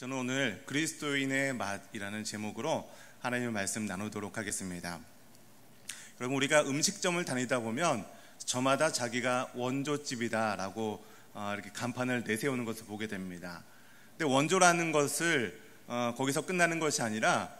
저는 오늘 그리스도인의 맛이라는 제목으로 하나님의 말씀 나누도록 하겠습니다. 여러분, 우리가 음식점을 다니다 보면 저마다 자기가 원조집이다 라고 이렇게 간판을 내세우는 것을 보게 됩니다. 근데 원조라는 것을 거기서 끝나는 것이 아니라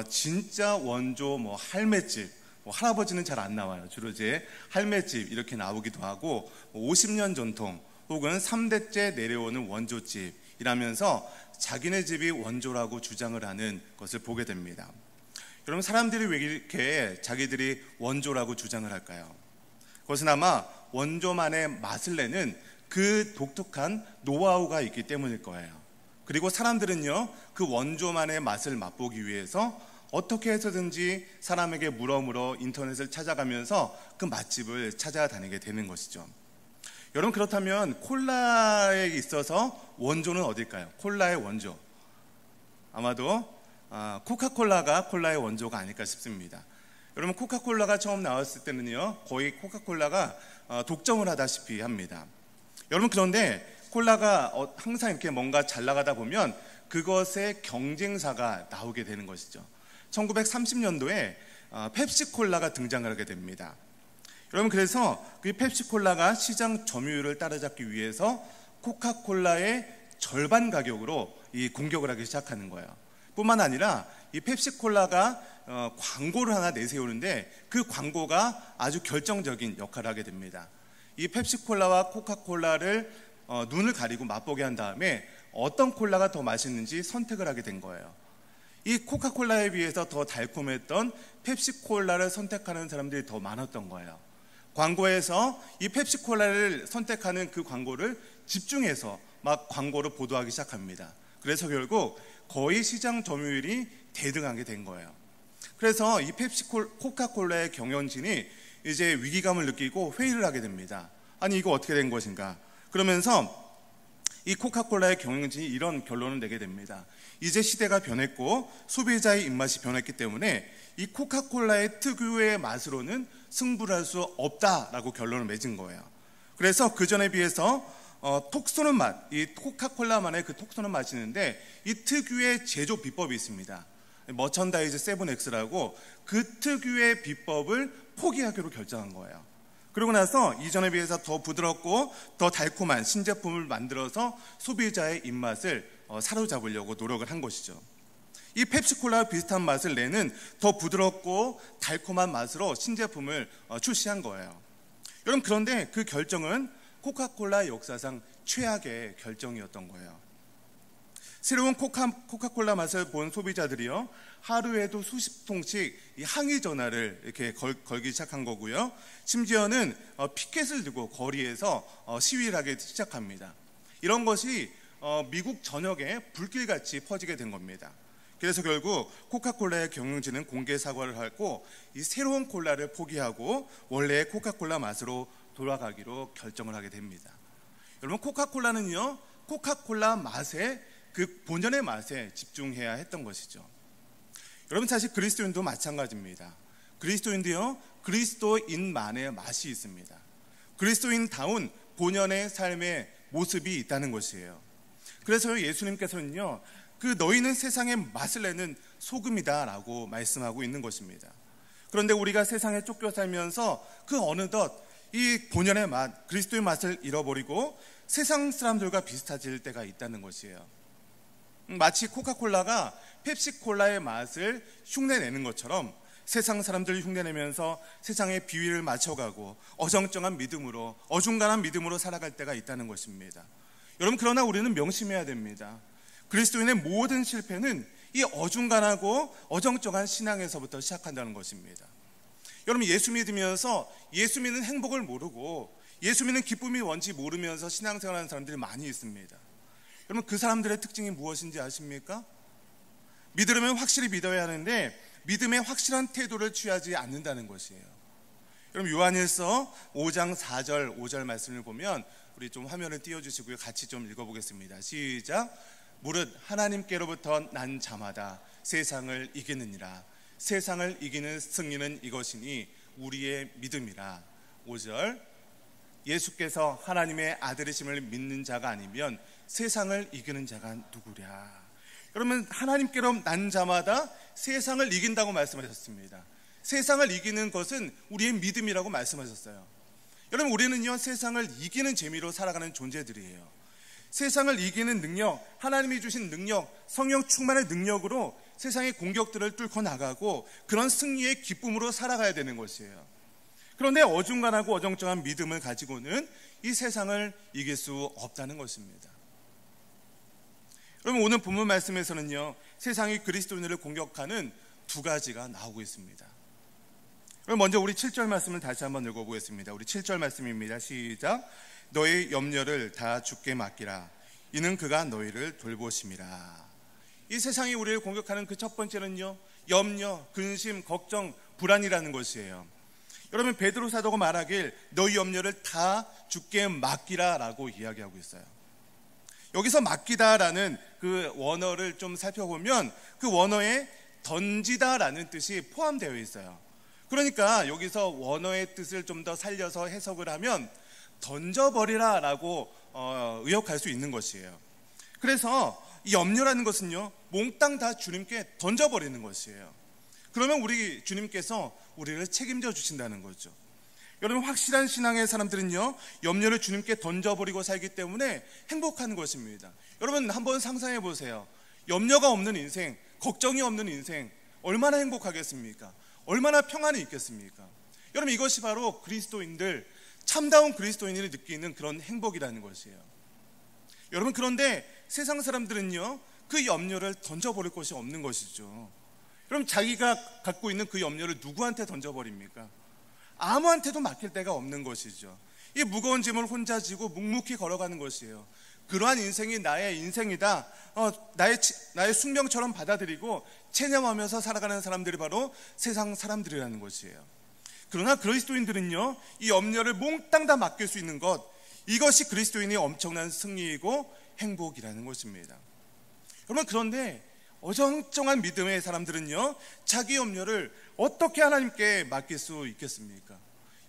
진짜 원조 할매집, 할아버지는 잘 안 나와요. 주로 이제 할매집 이렇게 나오기도 하고 50년 전통 혹은 3대째 내려오는 원조집이라면서 자기네 집이 원조라고 주장을 하는 것을 보게 됩니다. 여러분, 사람들이 왜 이렇게 자기들이 원조라고 주장을 할까요? 그것은 아마 원조만의 맛을 내는 그 독특한 노하우가 있기 때문일 거예요. 그리고 사람들은요, 그 원조만의 맛을 맛보기 위해서 어떻게 해서든지 사람에게 물어 인터넷을 찾아가면서 그 맛집을 찾아다니게 되는 것이죠. 여러분, 그렇다면 콜라에 있어서 원조는 어딜까요? 콜라의 원조, 아마도 코카콜라가 콜라의 원조가 아닐까 싶습니다. 여러분, 코카콜라가 처음 나왔을 때는요, 거의 코카콜라가 독점을 하다시피 합니다. 여러분, 그런데 콜라가 항상 이렇게 뭔가 잘 나가다 보면 그것의 경쟁사가 나오게 되는 것이죠. 1930년도에 펩시콜라가 등장을 하게 됩니다. 여러분, 그래서 그 펩시콜라가 시장 점유율을 따라잡기 위해서 코카콜라의 절반 가격으로 이 공격을 하기 시작하는 거예요. 뿐만 아니라 이 펩시콜라가 광고를 하나 내세우는데 그 광고가 아주 결정적인 역할을 하게 됩니다. 이 펩시콜라와 코카콜라를 눈을 가리고 맛보게 한 다음에 어떤 콜라가 더 맛있는지 선택을 하게 된 거예요. 이 코카콜라에 비해서 더 달콤했던 펩시콜라를 선택하는 사람들이 더 많았던 거예요. 광고에서 이 펩시콜라를 선택하는 그 광고를 집중해서 막 광고를 보도하기 시작합니다. 그래서 결국 거의 시장 점유율이 대등하게 된 거예요. 그래서 이 코카콜라의 경영진이 이제 위기감을 느끼고 회의를 하게 됩니다. 아니, 이거 어떻게 된 것인가? 그러면서 이 코카콜라의 경영진이 이런 결론을 내게 됩니다. 이제 시대가 변했고 소비자의 입맛이 변했기 때문에 이 코카콜라의 특유의 맛으로는 승부를 할 수 없다라고 결론을 맺은 거예요. 그래서 그 전에 비해서 톡 쏘는 맛, 이 코카콜라만의 그 톡 쏘는 맛이 있는데 이 특유의 제조 비법이 있습니다. 머천다이즈 7X라고 그 특유의 비법을 포기하기로 결정한 거예요. 그러고 나서 이전에 비해서 더 부드럽고 더 달콤한 신제품을 만들어서 소비자의 입맛을 사로잡으려고 노력을 한 것이죠. 이 펩시콜라와 비슷한 맛을 내는 더 부드럽고 달콤한 맛으로 신제품을 출시한 거예요. 여러분, 그런데 그 결정은 코카콜라 역사상 최악의 결정이었던 거예요. 새로운 코카콜라 맛을 본 소비자들이요, 하루에도 수십 통씩 이 항의 전화를 이렇게 걸기 시작한 거고요. 심지어는 피켓을 들고 거리에서 시위를 하기 시작합니다. 이런 것이 미국 전역에 불길같이 퍼지게 된 겁니다. 그래서 결국 코카콜라의 경영진은 공개 사과를 하고 이 새로운 콜라를 포기하고 원래의 코카콜라 맛으로 돌아가기로 결정을 하게 됩니다. 여러분, 코카콜라는요, 코카콜라 맛에 그 본연의 맛에 집중해야 했던 것이죠. 여러분, 사실 그리스도인도 마찬가지입니다. 그리스도인도요, 그리스도인만의 맛이 있습니다. 그리스도인다운 본연의 삶의 모습이 있다는 것이에요. 그래서 예수님께서는요, 그 너희는 세상의 맛을 내는 소금이다 라고 말씀하고 있는 것입니다. 그런데 우리가 세상에 쫓겨 살면서 그 어느덧 이 본연의 맛, 그리스도의 맛을 잃어버리고 세상 사람들과 비슷해질 때가 있다는 것이에요. 마치 코카콜라가 펩시콜라의 맛을 흉내내는 것처럼 세상 사람들을 흉내내면서 세상의 비위를 맞춰가고 어정쩡한 믿음으로, 어중간한 믿음으로 살아갈 때가 있다는 것입니다. 여러분, 그러나 우리는 명심해야 됩니다. 그리스도인의 모든 실패는 이 어중간하고 어정쩡한 신앙에서부터 시작한다는 것입니다. 여러분, 예수 믿으면서 예수 믿는 행복을 모르고 예수 믿는 기쁨이 뭔지 모르면서 신앙생활하는 사람들이 많이 있습니다. 여러분, 그 사람들의 특징이 무엇인지 아십니까? 믿으려면 확실히 믿어야 하는데 믿음의 확실한 태도를 취하지 않는다는 것이에요. 여러분, 요한일서 5장 4절 5절 말씀을 보면 우리 좀 화면을 띄워주시고요, 같이 좀 읽어보겠습니다. 시작. 무릇 하나님께로부터 난 자마다 세상을 이기느니라. 세상을 이기는 승리는 이것이니 우리의 믿음이라. 5절. 예수께서 하나님의 아들이심을 믿는 자가 아니면 세상을 이기는 자가 누구랴. 여러분, 하나님께로 난 자마다 세상을 이긴다고 말씀하셨습니다. 세상을 이기는 것은 우리의 믿음이라고 말씀하셨어요. 여러분, 우리는요, 세상을 이기는 재미로 살아가는 존재들이에요. 세상을 이기는 능력, 하나님이 주신 능력, 성령 충만의 능력으로 세상의 공격들을 뚫고 나가고 그런 승리의 기쁨으로 살아가야 되는 것이에요. 그런데 어중간하고 어정쩡한 믿음을 가지고는 이 세상을 이길 수 없다는 것입니다. 여러분, 오늘 본문 말씀에서는요, 세상이 그리스도인을 공격하는 두 가지가 나오고 있습니다. 그럼 먼저 우리 7절 말씀을 다시 한번 읽어보겠습니다. 우리 7절 말씀입니다. 시작. 너의 염려를 다 주께 맡기라. 이는 그가 너희를 돌보심이라. 이 세상이 우리를 공격하는 그 첫 번째는요, 염려, 근심, 걱정, 불안이라는 것이에요. 여러분, 베드로 사도가 말하길 너희 염려를 다 주께 맡기라 라고 이야기하고 있어요. 여기서 맡기다라는 그 원어를 좀 살펴보면 그 원어에 던지다라는 뜻이 포함되어 있어요. 그러니까 여기서 원어의 뜻을 좀 더 살려서 해석을 하면 던져버리라 라고 의역할 수 있는 것이에요. 그래서 이 염려라는 것은요, 몽땅 다 주님께 던져버리는 것이에요. 그러면 우리 주님께서 우리를 책임져 주신다는 거죠. 여러분, 확실한 신앙의 사람들은요, 염려를 주님께 던져버리고 살기 때문에 행복한 것입니다. 여러분, 한번 상상해 보세요. 염려가 없는 인생, 걱정이 없는 인생, 얼마나 행복하겠습니까? 얼마나 평안이 있겠습니까? 여러분, 이것이 바로 그리스도인들, 참다운 그리스도인들이 느끼는 그런 행복이라는 것이에요. 여러분, 그런데 세상 사람들은요, 그 염려를 던져버릴 것이 없는 것이죠. 그럼 자기가 갖고 있는 그 염려를 누구한테 던져버립니까? 아무한테도 맡길 데가 없는 것이죠. 이 무거운 짐을 혼자 지고 묵묵히 걸어가는 것이에요. 그러한 인생이 나의 인생이다, 나의 숙명처럼 받아들이고 체념하면서 살아가는 사람들이 바로 세상 사람들이라는 것이에요. 그러나 그리스도인들은요, 이 염려를 몽땅 다 맡길 수 있는 것, 이것이 그리스도인의 엄청난 승리이고 행복이라는 것입니다. 여러분, 그런데 어정쩡한 믿음의 사람들은요, 자기 염려를 어떻게 하나님께 맡길 수 있겠습니까?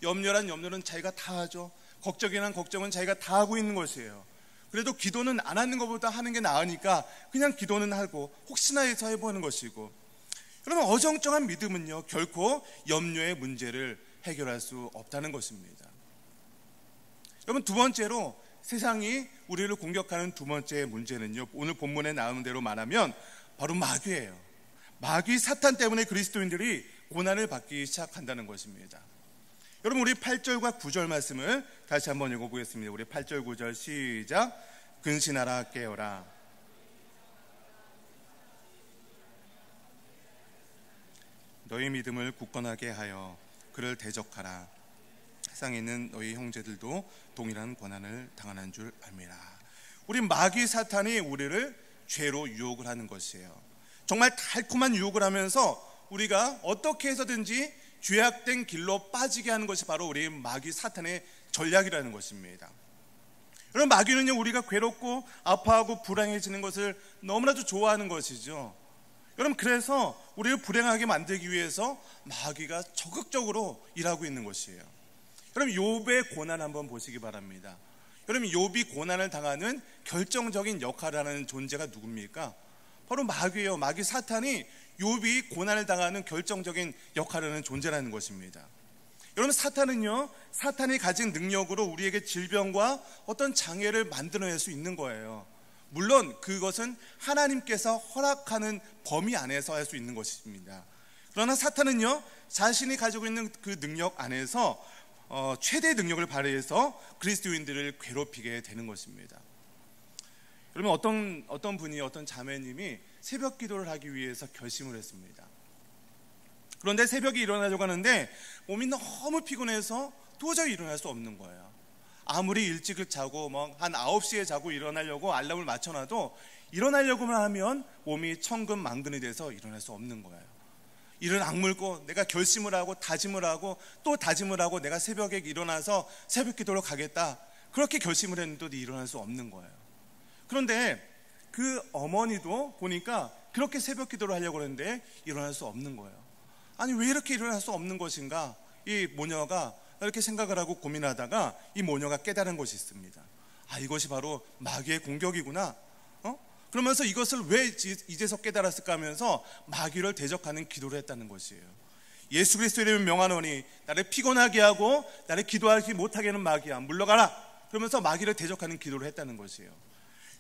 염려란 염려는 자기가 다 하죠. 걱정이란 걱정은 자기가 다 하고 있는 것이에요. 그래도 기도는 안 하는 것보다 하는 게 나으니까 그냥 기도는 하고 혹시나 해서 해보는 것이고, 여러분, 어정쩡한 믿음은요, 결코 염려의 문제를 해결할 수 없다는 것입니다. 여러분, 두 번째로 세상이 우리를 공격하는 두 번째 문제는요, 오늘 본문에 나오는 대로 말하면 바로 마귀예요. 마귀 사탄 때문에 그리스도인들이 고난을 받기 시작한다는 것입니다. 여러분, 우리 8절과 9절 말씀을 다시 한번 읽어보겠습니다. 우리 8절 9절 시작. 근신하라 깨어라. 너희 믿음을 굳건하게 하여 그를 대적하라. 세상에 있는 너희 형제들도 동일한 고난을 당하는 줄 알미라. 우리 마귀 사탄이 우리를 죄로 유혹을 하는 것이에요. 정말 달콤한 유혹을 하면서 우리가 어떻게 해서든지 죄악된 길로 빠지게 하는 것이 바로 우리 마귀 사탄의 전략이라는 것입니다. 여러분, 마귀는요, 우리가 괴롭고 아파하고 불행해지는 것을 너무나도 좋아하는 것이죠. 여러분, 그래서 우리를 불행하게 만들기 위해서 마귀가 적극적으로 일하고 있는 것이에요. 여러분, 욥의 고난 한번 보시기 바랍니다. 여러분, 욥이 고난을 당하는 결정적인 역할을 하는 존재가 누굽니까? 바로 마귀예요. 마귀 사탄이 욥이 고난을 당하는 결정적인 역할을 하는 존재라는 것입니다. 여러분, 사탄은요, 사탄이 가진 능력으로 우리에게 질병과 어떤 장애를 만들어낼 수 있는 거예요. 물론 그것은 하나님께서 허락하는 범위 안에서 할 수 있는 것입니다. 그러나 사탄은요, 자신이 가지고 있는 그 능력 안에서 최대의 능력을 발휘해서 그리스도인들을 괴롭히게 되는 것입니다. 여러분, 어떤 분이, 어떤 자매님이 새벽 기도를 하기 위해서 결심을 했습니다. 그런데 새벽에 일어나려고 하는데 몸이 너무 피곤해서 도저히 일어날 수 없는 거예요. 아무리 일찍 자고 한 9시에 자고 일어나려고 알람을 맞춰놔도 일어나려고만 하면 몸이 천근만근이 돼서 일어날 수 없는 거예요. 이를 악물고 내가 결심을 하고 다짐을 하고 또 다짐을 하고 내가 새벽에 일어나서 새벽 기도로 가겠다, 그렇게 결심을 했는데도 일어날 수 없는 거예요. 그런데 그 어머니도 보니까 그렇게 새벽 기도를 하려고 했는데 일어날 수 없는 거예요. 아니, 왜 이렇게 일어날 수 없는 것인가? 이 모녀가 이렇게 생각을 하고 고민하다가 이 모녀가 깨달은 것이 있습니다. 아, 이것이 바로 마귀의 공격이구나. 그러면서 이것을 왜 이제서 깨달았을까 하면서 마귀를 대적하는 기도를 했다는 것이에요. 예수 그리스도 이름을 명하노니 나를 피곤하게 하고 나를 기도하지 못하게 하는 마귀야, 물러가라. 그러면서 마귀를 대적하는 기도를 했다는 것이에요.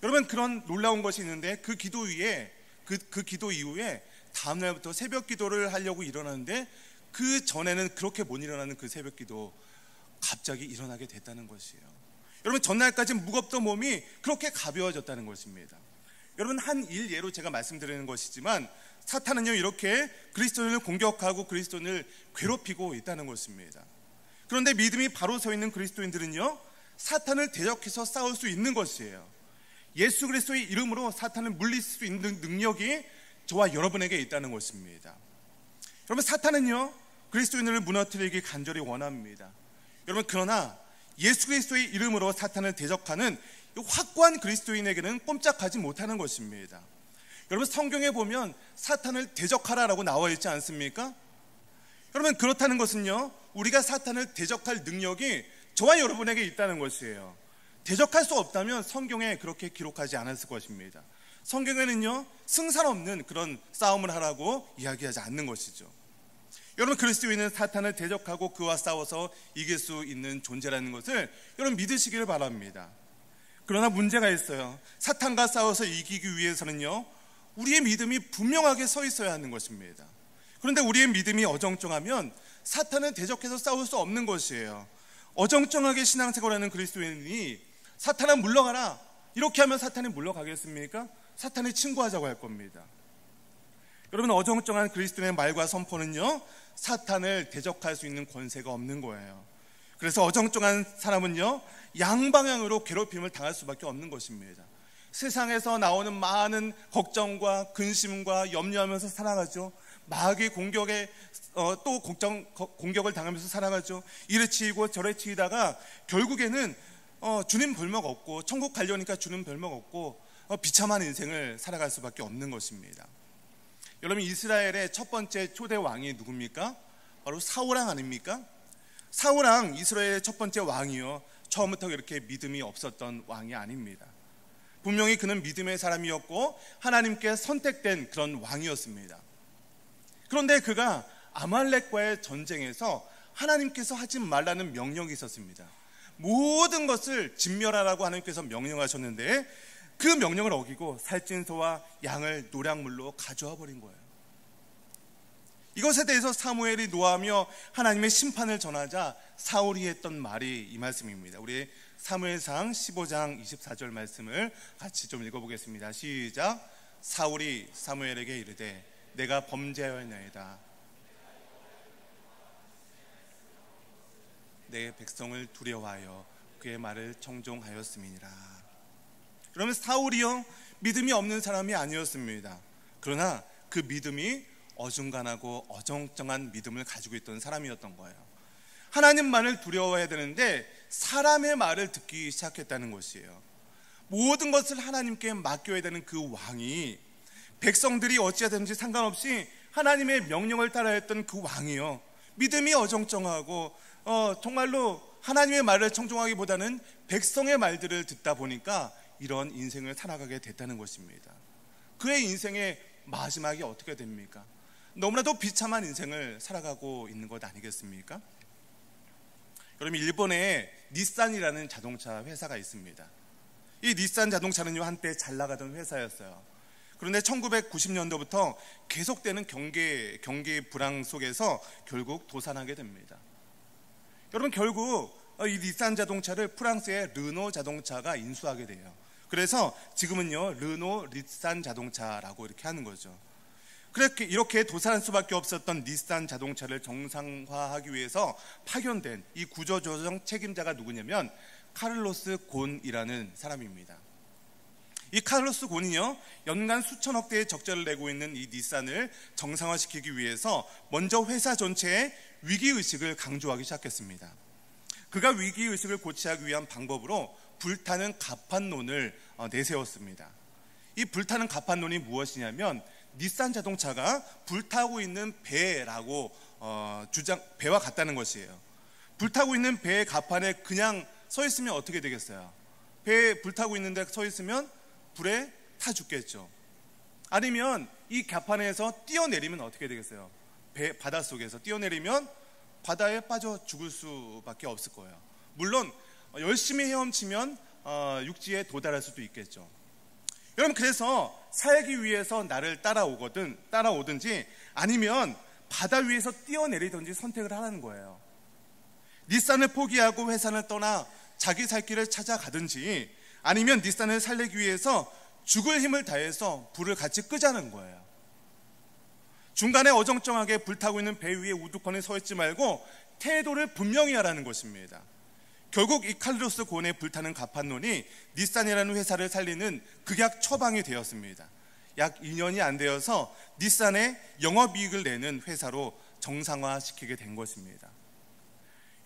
여러분, 그런 놀라운 것이 있는데 그 기도 위에 그 기도 이후에 다음날부터 새벽 기도를 하려고 일어나는데 그 전에는 그렇게 못 일어나는 그 새벽 기도 갑자기 일어나게 됐다는 것이에요. 여러분, 전날까지 무겁던 몸이 그렇게 가벼워졌다는 것입니다. 여러분, 한 일예로 제가 말씀드리는 것이지만 사탄은요, 이렇게 그리스도인을 공격하고 그리스도인을 괴롭히고 있다는 것입니다. 그런데 믿음이 바로 서 있는 그리스도인들은요, 사탄을 대적해서 싸울 수 있는 것이에요. 예수 그리스도의 이름으로 사탄을 물리칠 수 있는 능력이 저와 여러분에게 있다는 것입니다. 여러분, 사탄은요, 그리스도인을 무너뜨리기 간절히 원합니다. 여러분, 그러나 예수 그리스도의 이름으로 사탄을 대적하는 확고한 그리스도인에게는 꼼짝하지 못하는 것입니다. 여러분, 성경에 보면 사탄을 대적하라라고 나와 있지 않습니까? 여러분, 그렇다는 것은요, 우리가 사탄을 대적할 능력이 저와 여러분에게 있다는 것이에요. 대적할 수 없다면 성경에 그렇게 기록하지 않았을 것입니다. 성경에는요, 승산 없는 그런 싸움을 하라고 이야기하지 않는 것이죠. 여러분, 그리스도인은 사탄을 대적하고 그와 싸워서 이길 수 있는 존재라는 것을 여러분 믿으시기를 바랍니다. 그러나 문제가 있어요. 사탄과 싸워서 이기기 위해서는요, 우리의 믿음이 분명하게 서 있어야 하는 것입니다. 그런데 우리의 믿음이 어정쩡하면 사탄은 대적해서 싸울 수 없는 것이에요. 어정쩡하게 신앙생활하는 그리스도인이 사탄아 물러가라, 이렇게 하면 사탄이 물러가겠습니까? 사탄이 친구하자고 할 겁니다. 여러분, 어정쩡한 그리스도인의 말과 선포는요, 사탄을 대적할 수 있는 권세가 없는 거예요. 그래서 어정쩡한 사람은요, 양방향으로 괴롭힘을 당할 수밖에 없는 것입니다. 세상에서 나오는 많은 걱정과 근심과 염려하면서 살아가죠. 마귀 공격에 또 공격을 당하면서 살아가죠. 이래 치이고 저래 치이다가 결국에는 주님 별목 없고, 천국 가려니까 주님 별목 없고 비참한 인생을 살아갈 수밖에 없는 것입니다. 여러분, 이스라엘의 첫 번째 초대 왕이 누굽니까? 바로 사울왕 아닙니까? 사울왕, 이스라엘의 첫 번째 왕이요, 처음부터 이렇게 믿음이 없었던 왕이 아닙니다. 분명히 그는 믿음의 사람이었고 하나님께 선택된 그런 왕이었습니다. 그런데 그가 아말렉과의 전쟁에서 하나님께서 하지 말라는 명령이 있었습니다. 모든 것을 진멸하라고 하나님께서 명령하셨는데 그 명령을 어기고 살찐소와 양을 노략물로 가져와 버린 거예요. 이것에 대해서 사무엘이 노하며 하나님의 심판을 전하자 사울이 했던 말이 이 말씀입니다. 우리 사무엘상 15장 24절 말씀을 같이 좀 읽어보겠습니다. 시작. 사울이 사무엘에게 이르되 내가 범죄하였나이다. 내 백성을 두려워하여 그의 말을 청종하였음이니라. 그러면 사울이요, 믿음이 없는 사람이 아니었습니다. 그러나 그 믿음이 어중간하고 어정쩡한 믿음을 가지고 있던 사람이었던 거예요. 하나님 말을 두려워해야 되는데 사람의 말을 듣기 시작했다는 것이에요. 모든 것을 하나님께 맡겨야 되는 그 왕이, 백성들이 어찌하든지 상관없이 하나님의 명령을 따라야 했던 그 왕이요, 믿음이 어정쩡하고 정말로 하나님의 말을 청종하기보다는 백성의 말들을 듣다 보니까 이런 인생을 살아가게 됐다는 것입니다. 그의 인생의 마지막이 어떻게 됩니까? 너무나도 비참한 인생을 살아가고 있는 것 아니겠습니까? 여러분, 일본에 닛산이라는 자동차 회사가 있습니다. 이 닛산 자동차는요, 한때 잘 나가던 회사였어요. 그런데 1990년도부터 계속되는 경기 불황 속에서 결국 도산하게 됩니다. 여러분, 결국 이 닛산 자동차를 프랑스의 르노 자동차가 인수하게 돼요. 그래서 지금은요, 르노 닛산 자동차라고 이렇게 하는 거죠. 이렇게 도산할 수밖에 없었던 닛산 자동차를 정상화하기 위해서 파견된 이 구조조정 책임자가 누구냐면 카를로스 곤이라는 사람입니다. 이 카를로스 곤이요, 연간 수천억 대의 적자를 내고 있는 이 닛산을 정상화시키기 위해서 먼저 회사 전체에 위기의식을 강조하기 시작했습니다. 그가 위기의식을 고취하기 위한 방법으로 불타는 가판론을 내세웠습니다. 이 불타는 가판론이 무엇이냐면 닛산 자동차가 불타고 있는 배라고 배와 같다는 것이에요. 불타고 있는 배의 가판에 그냥 서 있으면 어떻게 되겠어요? 배에 불타고 있는데 서 있으면 불에 타 죽겠죠. 아니면 이甲판에서 뛰어내리면 어떻게 되겠어요? 바닷속에서 뛰어내리면 바다에 빠져 죽을 수밖에 없을 거예요. 물론 열심히 헤엄치면 육지에 도달할 수도 있겠죠. 여러분, 그래서 살기 위해서 나를 따라오든지 아니면 바다 위에서 뛰어내리든지 선택을 하라는 거예요. 닛산을 포기하고 회사를 떠나 자기 살 길을 찾아가든지 아니면 닛산을 살리기 위해서 죽을 힘을 다해서 불을 같이 끄자는 거예요. 중간에 어정쩡하게 불타고 있는 배 위에 우두커니 서 있지 말고 태도를 분명히 하라는 것입니다. 결국 이 칼로스 곤의 불타는甲판론이 닛산이라는 회사를 살리는 극약 처방이 되었습니다. 약 2년이 안 되어서 닛산에 영업이익을 내는 회사로 정상화시키게 된 것입니다.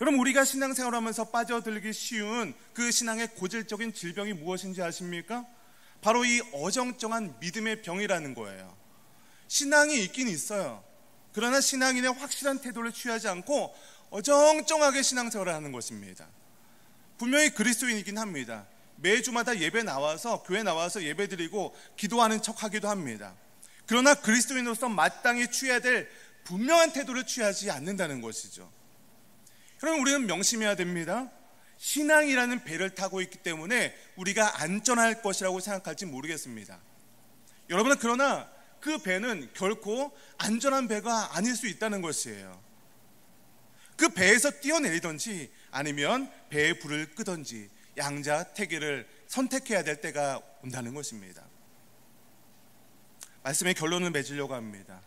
여러분, 우리가 신앙생활하면서 빠져들기 쉬운 그 신앙의 고질적인 질병이 무엇인지 아십니까? 바로 이 어정쩡한 믿음의 병이라는 거예요. 신앙이 있긴 있어요. 그러나 신앙인의 확실한 태도를 취하지 않고 어정쩡하게 신앙생활을 하는 것입니다. 분명히 그리스도인이긴 합니다. 매주마다 예배 나와서 교회 나와서 예배 드리고 기도하는 척 하기도 합니다. 그러나 그리스도인으로서 마땅히 취해야 될 분명한 태도를 취하지 않는다는 것이죠. 그럼 우리는 명심해야 됩니다. 신앙이라는 배를 타고 있기 때문에 우리가 안전할 것이라고 생각할지 모르겠습니다. 여러분은 그러나 그 배는 결코 안전한 배가 아닐 수 있다는 것이에요. 그 배에서 뛰어내리든지 아니면 배의 불을 끄든지 양자택일을 선택해야 될 때가 온다는 것입니다. 말씀의 결론을 맺으려고 합니다.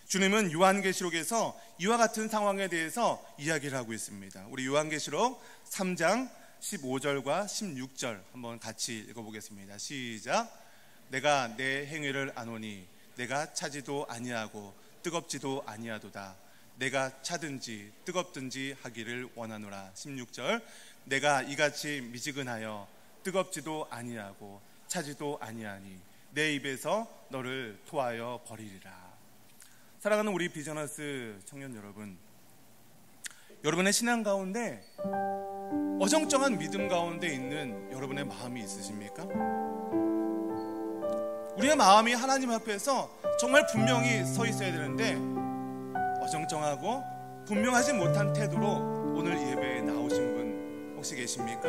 주님은 요한계시록에서 이와 같은 상황에 대해서 이야기를 하고 있습니다. 우리 요한계시록 3장 15절과 16절 한번 같이 읽어보겠습니다. 시작. 내가 내 행위를 아노니 내가 차지도 아니하고 뜨겁지도 아니하도다. 내가 차든지 뜨겁든지 하기를 원하노라. 16절. 내가 이같이 미지근하여 뜨겁지도 아니하고 차지도 아니하니 내 입에서 너를 토하여 버리리라. 사랑하는 우리 비전하우스 청년 여러분, 여러분의 신앙 가운데 어정쩡한 믿음 가운데 있는 여러분의 마음이 있으십니까? 우리의 마음이 하나님 앞에서 정말 분명히 서 있어야 되는데 어정쩡하고 분명하지 못한 태도로 오늘 예배에 나오신 분 혹시 계십니까?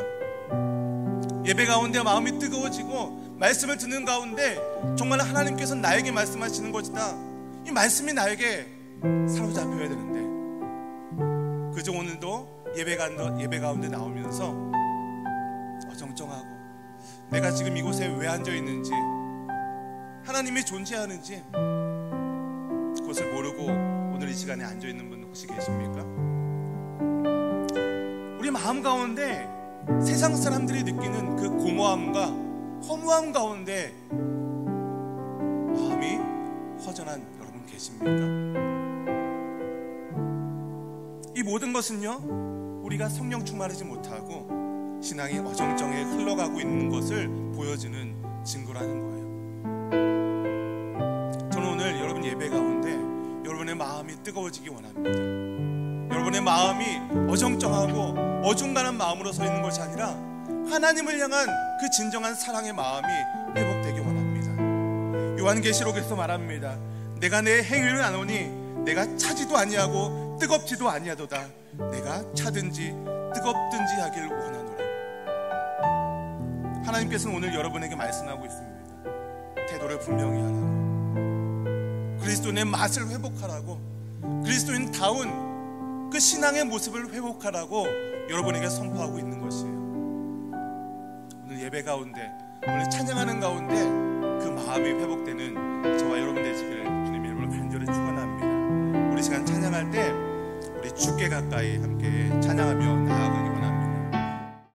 예배 가운데 마음이 뜨거워지고 말씀을 듣는 가운데 정말 하나님께서 나에게 말씀하시는 것이다, 이 말씀이 나에게 사로잡혀야 되는데 그저 오늘도 예배 가운데 나오면서 어정쩡하고 내가 지금 이곳에 왜 앉아있는지, 하나님이 존재하는지 그것을 모르고 오늘 이 시간에 앉아있는 분 혹시 계십니까? 우리 마음 가운데 세상 사람들이 느끼는 그 공허함과 허무함 가운데 마음이 허전한 여러분 계십니까? 이 모든 것은요, 우리가 성령 충만하지 못하고 신앙이 어정쩡하게 흘러가고 있는 것을 보여주는 증거라는 거예요. 저는 오늘 여러분 예배 가운데 여러분의 마음이 뜨거워지기 원합니다. 여러분의 마음이 어정쩡하고 어중간한 마음으로 서 있는 것이 아니라 하나님을 향한 그 진정한 사랑의 마음이 회복되기 원합니다. 요한계시록에서 말합니다. 내가 내 행위를 아노니 내가 차지도 아니하고 뜨겁지도 아니하도다. 내가 차든지 뜨겁든지 하길 원하노라. 하나님께서는 오늘 여러분에게 말씀하고 있습니다. 태도를 분명히 하라고, 그리스도인의 맛을 회복하라고, 그리스도인다운 그 신앙의 모습을 회복하라고 여러분에게 선포하고 있는 것이에요. 오늘 예배 가운데, 오늘 찬양하는 가운데 그 마음이 회복되는 저와 여러분 되시기를 주님의 이름으로 간절히 축원합니다. 우리 시간 찬양할 때 우리 주께 가까이 함께 찬양하며 나아가기